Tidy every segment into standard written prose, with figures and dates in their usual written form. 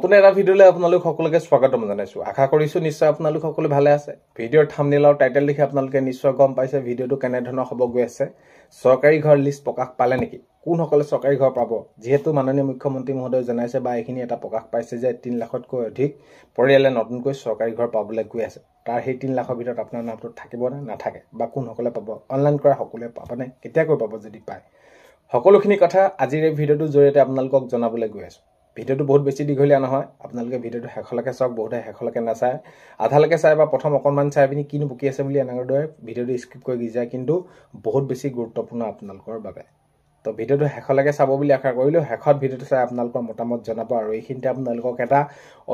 নতুন এটা ভিডিঅ'লৈ আপোনালোক সকলোকে স্বাগতম জনাইছো। আশা কৰিছো নিশ্চয় আপোনালোক সকলো ভালে আছে। ভিডিঅ'ৰ থাম্বনেইল আৰু টাইটেল দেখি আপোনালোকে নিশ্চয় গম পাইছে ভিডিঅ'টো কেনে ধৰণৰ হ'ব গৈ আছে। চৰকাৰী ঘৰ লিষ্ট প্ৰকাশ পালে নেকি? কোন সকলে চৰকাৰী ঘৰ পাব? যেহেতু মাননীয় মুখ্যমন্ত্ৰী মহোদয় জনাইছে বা এইখিনি এটা প্ৰকাশ পাইছে যে 3 লাখতকৈ অধিক পৰিয়ালে নতুনকৈ চৰকাৰী ঘৰ পাবলৈ গৈ আছে। তাৰ সেই 3 লাখৰ ভিতৰত আপোনাৰ নামটো থাকিব নে নাথাকে বা কোন সকলে পাব? অনলাইন কৰা সকলোৱে পাবনে? কেতিয়াকৈ পাব যদি পায়? সকলোখিনি কথা আজিৰ এই ভিডিঅ'টোৰ জৰিয়তে আপোনালোকক জনাবলৈ গৈ আছো। ভিডিঅ'টো বহুত বেছি দীঘলীয়া নহয়। আপোনালোকে ভিডিঅ'টো শেষলৈকে চাওক। বহুতে শেষলৈকে নাচায়, আধালৈকে চাই বা প্ৰথম অকণমান চাই পিনি কিনো বকি আছে বুলি এনেদৰে ভিডিঅ'টো স্কিপ কৰি যায়, কিন্তু বহুত বেছি গুৰুত্বপূৰ্ণ আপোনালোকৰ বাবে। তো ভিডিঅ'টো শেষলৈকে চাব বুলি আশা কৰিলোঁ। শেষত ভিডিঅ'টো চাই আপোনালোকৰ মতামত জনাব। আৰু এইখিনিতে আপোনালোকক এটা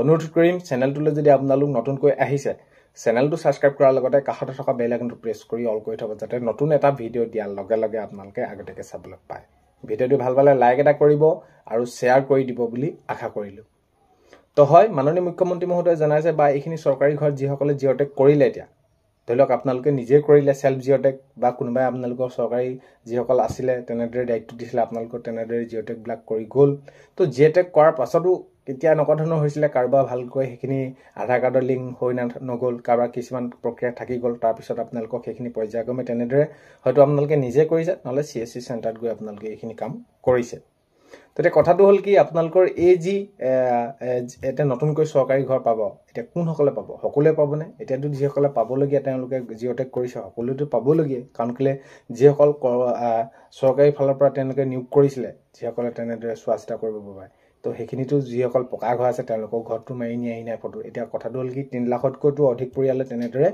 অনুৰোধ কৰিম, চেনেলটোলৈ যদি আপোনালোক নতুনকৈ আহিছে চেনেলটো ছাবস্ক্ৰাইব কৰাৰ লগতে কাষতে থকা বেল আইকনটো প্ৰেছ কৰি অল কৰি থ'ব, যাতে নতুন এটা ভিডিঅ' দিয়াৰ লগে লগে আপোনালোকে আগতীয়াকৈ চাবলৈ পায়। ভিডিঅ'টো ভাল পালে লাইক এটা কৰিব আৰু শ্বেয়াৰ কৰি দিব বুলি আশা কৰিলোঁ। তো হয়, মাননীয় মুখ্যমন্ত্ৰী মহোদয়ে জনাইছে বা এইখিনি চৰকাৰী ঘৰত যিসকলে জিঅ'টেক কৰিলে, এতিয়া ধৰি লওক আপোনালোকে নিজে কৰিলে সেল্ফ জিঅ'টেক বা কোনোবাই আপোনালোকৰ চৰকাৰী যিসকল আছিলে তেনেদৰে দায়িত্ব দিছিলে, আপোনালোকৰ তেনেদৰে জিঅ'টেকবিলাক কৰি গ'ল। তো জিঅ'টেক কৰাৰ পাছতো এতিয়া এনেকুৱা ধৰণৰ হৈছিলে, কাৰোবাৰ ভালকৈ সেইখিনি আধাৰ কাৰ্ডৰ লিংক হৈ নগ'ল, কাৰোবাৰ কিছুমান প্ৰক্ৰিয়া থাকি গ'ল। তাৰপিছত আপোনালোকক সেইখিনি পৰ্যায়ক্ৰমে তেনেদৰে হয়তো আপোনালোকে নিজে কৰিছে, নহ'লে CSC চেণ্টাৰত গৈ আপোনালোকে এইখিনি কাম কৰিছে। তেতিয়া কথাটো হ'ল কি, আপোনালোকৰ এই যি এতিয়া নতুনকৈ চৰকাৰী ঘৰ পাব, এতিয়া কোনসকলে পাব? সকলোৱে পাবনে? এতিয়াতো যিসকলে পাবলগীয়া তেওঁলোকে জিঅ'টেক কৰিছে সকলোৱেতো পাবলগীয়া, কাৰণ কেলৈ যিসকল চৰকাৰী ফালৰ পৰা তেওঁলোকে নিয়োগ কৰিছিলে, যিসকলে তেনেদৰে চোৱা চিতা কৰিব পাৰে, তো সেইখিনিতো যিসকল পকা ঘৰ আছে তেওঁলোকৰ ঘৰটো মাৰি নিয়াহি নাই ফটো। এতিয়া কথাটো হ'ল কি, 3 লাখতকৈতো অধিক পৰিয়ালে তেনেদৰে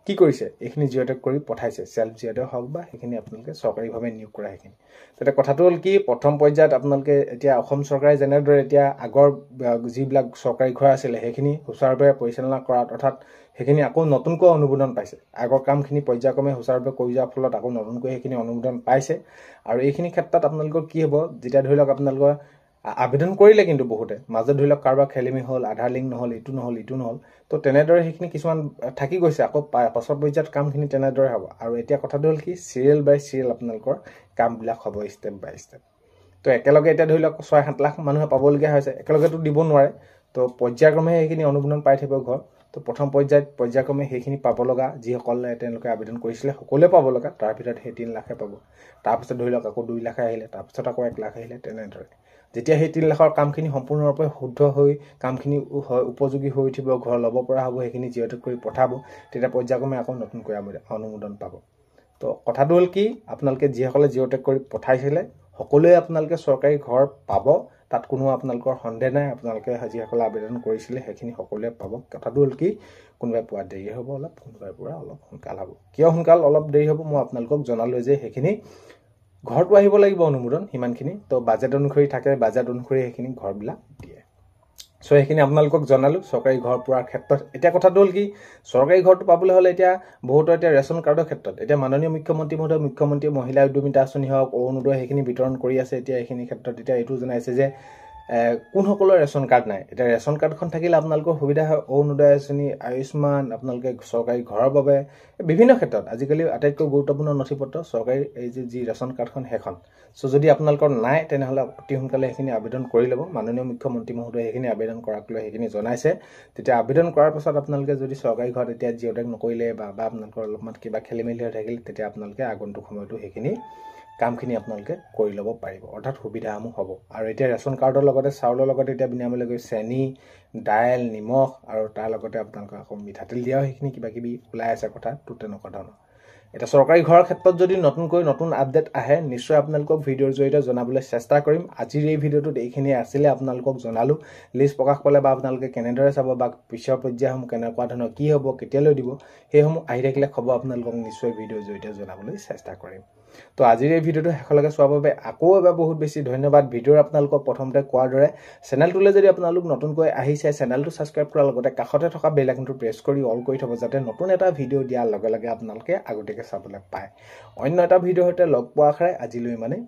কি কৰিছে, এইখিনি জিঅ'টেক কৰি পঠাইছে, সেল্ফ জিঅ'টেক হওক বা সেইখিনি আপোনালোকে চৰকাৰীভাৱে নিয়োগ কৰা সেইখিনি। তেতিয়া কথাটো হ'ল কি, প্ৰথম পৰ্যায়ত আপোনালোকে এতিয়া অসম চৰকাৰে যেনেদৰে এতিয়া আগৰ যিবিলাক চৰকাৰী ঘৰ আছিলে সেইখিনি সুচাৰুৰূপে পৰিচালনা কৰাত, অৰ্থাৎ সেইখিনি আকৌ নতুনকৈ অনুমোদন পাইছে। আগৰ কামখিনি পৰ্যায়ক্ৰমে সুচাৰুৰূপে কৰি যোৱাৰ ফলত আকৌ নতুনকৈ সেইখিনি অনুমোদন পাইছে। আৰু এইখিনি ক্ষেত্ৰত আপোনালোকৰ কি হ'ব, যেতিয়া ধৰি লওক আপোনালোকৰ আবেদন কৰিলে, কিন্তু বহুতে মাজত ধৰি লওক কাৰোবাৰ খেলিমেলি হ'ল, আধাৰ লিংক নহ'ল, ইটো নহ'ল, তো তেনেদৰে সেইখিনি কিছুমান থাকি গৈছে, আকৌ পাছৰ পৰ্যায়ত কামখিনি তেনেদৰে হ'ব। আৰু এতিয়া কথাটো হ'ল কি, চিৰিয়েল বাই চিৰিয়েল আপোনালোকৰ কামবিলাক হ'ব, ষ্টেপ বাই ষ্টেপ। তো একেলগে এতিয়া ধৰি লওক 6-7 লাখ মানুহে পাবলগীয়া হৈছে, একেলগেতো দিব নোৱাৰে। তো পৰ্যায়ক্ৰমে সেইখিনি অনুমোদন পাই থাকিব ঘৰ। তো প্ৰথম পৰ্যায়ক্ৰমে সেইখিনি পাব লগা, যিসকলে তেওঁলোকে আবেদন কৰিছিলে সকলোৱে পাব লগা, তাৰ ভিতৰত সেই 3 লাখে পাব। তাৰপিছত ধৰি লওক আকৌ 2 লাখে আহিলে, তাৰপিছত আকৌ 1 লাখ আহিলে, তেনেদৰে যেতিয়া সেই 3 লাখৰ কামখিনি সম্পূৰ্ণৰূপে শুদ্ধ হৈ কামখিনি উপযোগী হৈ উঠিব, ঘৰ ল'ব পৰা হ'ব, সেইখিনি জিঅ'টেক কৰি পঠাব, তেতিয়া পৰ্যায়ক্ৰমে আকৌ নতুনকৈ অনুমোদন পাব। তো কথাটো হ'ল কি, আপোনালোকে যিসকলে জিঅ'টেক কৰি পঠাইছিলে সকলোৱে আপোনালোকে চৰকাৰী ঘৰ পাব, তাত কোনো আপোনালোকৰ সন্দেহ নাই। আপোনালোকে যিসকলে আবেদন কৰিছিলে সেইখিনি সকলোৱে পাব। কথাটো হ'ল কি, কোনোবাই পোৱা দেৰি হ'ব অলপ, কোনোবাই পৰা অলপ সোনকাল হ'ব। কিয় সোনকাল অলপ দেৰি হ'ব মই আপোনালোকক জনালোঁ যে সেইখিনি ঘৰটো আহিব লাগিব অনুমোদন, সিমানখিনি। তো বাজেট অনুসৰি থাকে, বাজেট অনুসৰি সেইখিনি ঘৰবিলাক দিয়ে। চ' সেইখিনি আপোনালোকক জনালোঁ চৰকাৰী ঘৰ পোৱাৰ ক্ষেত্ৰত। এতিয়া কথাটো হ'ল কি, চৰকাৰী ঘৰটো পাবলৈ হ'লে এতিয়া বহুতো এতিয়া ৰেচন কাৰ্ডৰ ক্ষেত্ৰত এতিয়া মাননীয় মুখ্যমন্ত্ৰী মহোদয়, মুখ্যমন্ত্ৰী মহিলা উদ্যমিতা আঁচনি হওক, অৰুণোদয় সেইখিনি বিতৰণ কৰি আছে। এতিয়া এইখিনি ক্ষেত্ৰত এতিয়া এইটো জনাইছে যে কোনসকলৰ ৰেচন কাৰ্ড নাই। এতিয়া ৰেচন কাৰ্ডখন থাকিলে আপোনালোকৰ সুবিধা হয়, অৰুণোদয় আঁচনি, আয়ুষ্মান, আপোনালোকে চৰকাৰী ঘৰৰ বাবে বিভিন্ন ক্ষেত্ৰত আজিকালি আটাইতকৈ গুৰুত্বপূৰ্ণ নথিপত্ৰ চৰকাৰী এই যি ৰেচন কাৰ্ডখন সেইখন। চ' যদি আপোনালোকৰ নাই তেনেহ'লে অতি সোনকালে সেইখিনি আবেদন কৰি ল'ব। মাননীয় মুখ্যমন্ত্ৰী মহোদয়ে সেইখিনি আবেদন কৰাক লৈ সেইখিনি জনাইছে। তেতিয়া আবেদন কৰাৰ পাছত আপোনালোকে যদি চৰকাৰী ঘৰত এতিয়া জিঅ'টেক নকৰিলে বা আপোনালোকৰ অলপমান কিবা খেলিমেলি হৈ থাকিলে, তেতিয়া আপোনালোকে আগন্তুক সময়তো সেইখিনি কামখিনি আপোনালোকে কৰি ল'ব পাৰিব, অৰ্থাৎ সুবিধাসমূহ হ'ব। আৰু এতিয়া ৰেচন কাৰ্ডৰ লগতে চাউলৰ লগতে এতিয়া বিনামূলীয়াকৈ চেনি, দাইল, নিমখ আৰু তাৰ লগতে আপোনালোকে আকৌ মিঠাতেল দিয়াও সেইখিনি কিবা কিবি ওলাই আছে কথা, তো তেনেকুৱা ধৰণৰ। এতিয়া চৰকাৰী ঘৰৰ ক্ষেত্ৰত যদি নতুন আপডেট আহে নিশ্চয় আপোনালোকক ভিডিঅ'ৰ জৰিয়তে জনাবলৈ চেষ্টা কৰিম। আজিৰ এই ভিডিঅ'টোত এইখিনি আছিলে, আপোনালোকক জনালোঁ। লিষ্ট প্ৰকাশ পালে বা আপোনালোকে কেনেদৰে চাব বা পিছৰ পৰ্যায়সমূহ কেনেকুৱা ধৰণৰ কি হ'ব, কেতিয়ালৈ দিব, সেইসমূহ আহি থাকিলে খবৰ আপোনালোকক নিশ্চয় ভিডিঅ'ৰ জৰিয়তে জনাবলৈ চেষ্টা কৰিম। তো আজিৰ এই ভিডিঅ'টো শেষলৈকে চোৱাৰ বাবে আকৌ এবাৰ বহুত বেছি ধন্যবাদ। ভিডিঅ'ৰ আপোনালোকক প্ৰথমতে কোৱাৰ দৰে চেনেলটোলৈ যদি আপোনালোক নতুনকৈ আহিছে, চেনেলটো ছাবস্ক্ৰাইব কৰাৰ লগতে কাষতে থকা বেল আইকনটো প্ৰেছ কৰি অল কৰি থ'ব, যাতে নতুন এটা ভিডিঅ' দিয়াৰ লগে লগে আপোনালোকে আগতীয়াকৈ চাবলৈ পায়। অন্য এটা ভিডিঅ'ৰ সৈতে লগ পোৱাৰ আশাৰে আজিলৈ ইমানেই।